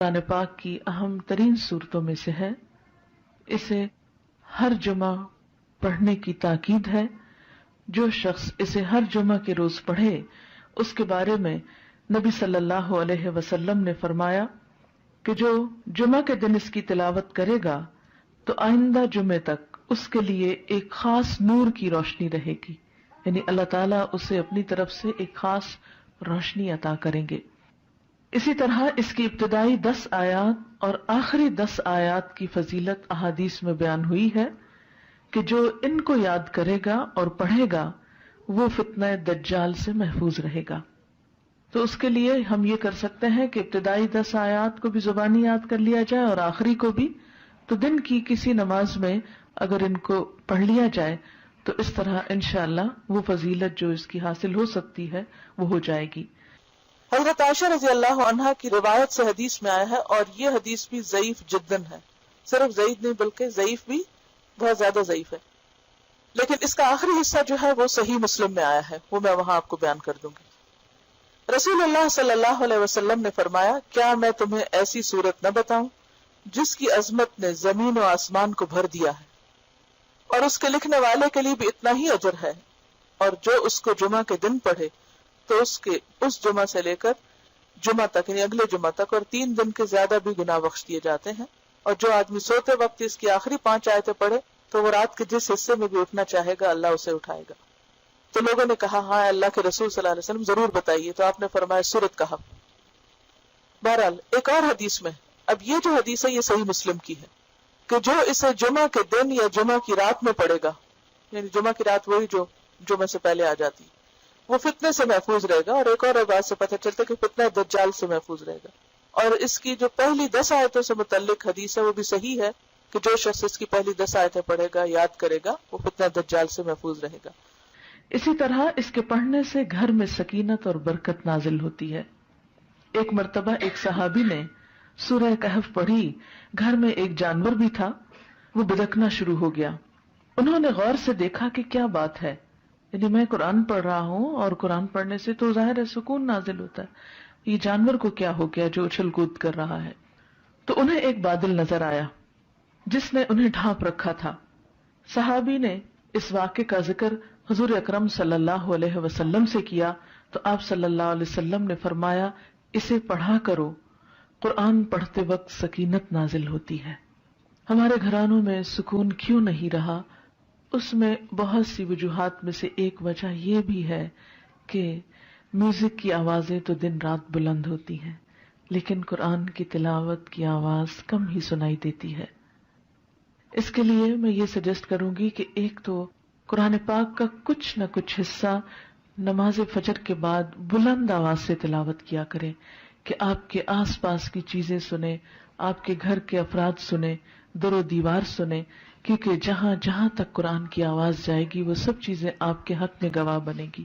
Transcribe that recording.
قرآن پاک کی اہم ترین صورتوں میں سے ہے. اسے ہر جمعہ پڑھنے کی تاکید ہے. جو شخص اسے ہر جمعہ کے روز پڑھے اس کے بارے میں نبی صلی اللہ علیہ وسلم نے فرمایا کہ جو جمعہ کے دن اس کی تلاوت کرے گا تو آئندہ جمعے تک اس کے لیے ایک خاص نور کی روشنی رہے گی، یعنی اللہ تعالیٰ اسے اپنی طرف سے ایک خاص روشنی عطا کریں گے. اسی طرح اس کی ابتدائی 10 آیات اور آخری 10 آیات کی فضیلت احادیث میں بیان ہوئی ہے کہ جو ان کو یاد کرے گا اور پڑھے گا وہ فتنہ دجال سے محفوظ رہے گا. تو اس کے لیے ہم یہ کر سکتے ہیں کہ ابتدائی 10 آیات کو بھی زبانی یاد کر لیا جائے اور آخری کو بھی. تو دن کی کسی نماز میں اگر ان کو پڑھ لیا جائے تو اس طرح انشاءاللہ وہ فضیلت جو اس کی حاصل ہو سکتی ہے وہ ہو جائے گی. حضرت عائشہ رضی اللہ عنہا کی روایت سے حدیث میں آیا ہے، اور یہ حدیث بھی ضعیف جداً ہے، صرف ضعیف نہیں بلکہ ضعیف بھی بہت زیادہ ضعیف ہے، لیکن اس کا آخری حصہ جو ہے وہ صحیح مسلم میں آیا ہے، وہ میں وہاں آپ کو بیان کر دوں گی. رسول اللہ صلی اللہ علیہ وسلم نے فرمایا، کیا میں تمہیں ایسی صورت نہ بتاؤں جس کی عظمت نے زمین و آسمان کو بھر دیا ہے، اور اس کے لکھنے والے کے لیے بھی اتنا ہی اجر ہے، اور جو اس کو جمعہ کے دن پڑھے تو اس جمعہ سے لے کر جمعہ تک یعنی اگلے جمعہ تک اور 3 دن کے زیادہ بھی گناہ بخش دیے جاتے ہیں. اور جو آدمی سوتے وقت اس کی آخری 5 آیتیں پڑھے تو وہ رات کے جس حصے میں بھی اٹھنا چاہے گا اللہ اسے اٹھائے گا. تو لوگوں نے کہا ہاں اللہ کے رسول صلی اللہ علیہ وسلم ضرور بتائیے، تو آپ نے فرمایا سورت کہف. بہرحال ایک اور حدیث میں، اب یہ جو حدیث ہے یہ صحیح مسلم کی ہے کہ جو اسے جمعہ کے دن یا جمعہ کی رات میں پڑھے گا، یعنی جمعہ کی رات وہی جو جمعہ سے پہلے آ جاتی، وہ فتنے سے محفوظ رہے گا. اور ایک اور بات سے پتہ چلتا ہے کہ فتنہ دجال سے محفوظ رہے گا. اور اس کی جو پہلی 10 آیتوں سے متعلق حدیث ہے وہ بھی صحیح ہے کہ جو شخص اس کی پہلی 10 آیتیں پڑھے گا، یاد کرے گا، وہ فتنہ دجال سے محفوظ رہے گا. اسی طرح اس کے پڑھنے سے گھر میں سکینت اور برکت نازل ہوتی ہے. ایک مرتبہ ایک صحابی نے سورہ کہف پڑھی. گھر میں ایک جانور بھی تھا، وہ بدکنا شروع ہو گیا. انہوں نے غور سے دیکھا کہ کیا بات ہے، یعنی میں قرآن پڑھ رہا ہوں اور قرآن پڑھنے سے تو ظاہر ہے سکون نازل ہوتا ہے، یہ جانور کو کیا ہو گیا جو اچھل کود کر رہا ہے. تو انہیں ایک بادل نظر آیا جس نے انہیں ڈھانپ رکھا تھا. صحابی نے اس واقعے کا ذکر حضور اکرم صلی اللہ علیہ وسلم سے کیا تو آپ صلی اللہ علیہ وسلم نے فرمایا، اسے پڑھا کرو، قرآن پڑھتے وقت سکینت نازل ہوتی ہے. ہمارے گھرانوں میں سکون کیوں نہیں رہا؟ اس میں بہت سی وجوہات میں سے ایک وجہ یہ بھی ہے کہ میوزک کی آوازیں تو دن رات بلند ہوتی ہیں لیکن قرآن کی تلاوت کی آواز کم ہی سنائی دیتی ہے. اس کے لیے میں یہ سجیسٹ کروں گی کہ ایک تو قرآن پاک کا کچھ نہ کچھ حصہ نماز فجر کے بعد بلند آواز سے تلاوت کیا کریں کہ آپ کے آس پاس کی چیزیں سنیں، آپ کے گھر کے افراد سنیں، در و دیوار سنیں، کیونکہ جہاں جہاں تک قرآن کی آواز جائے گی وہ سب چیزیں آپ کے حق میں گواہ بنے گی.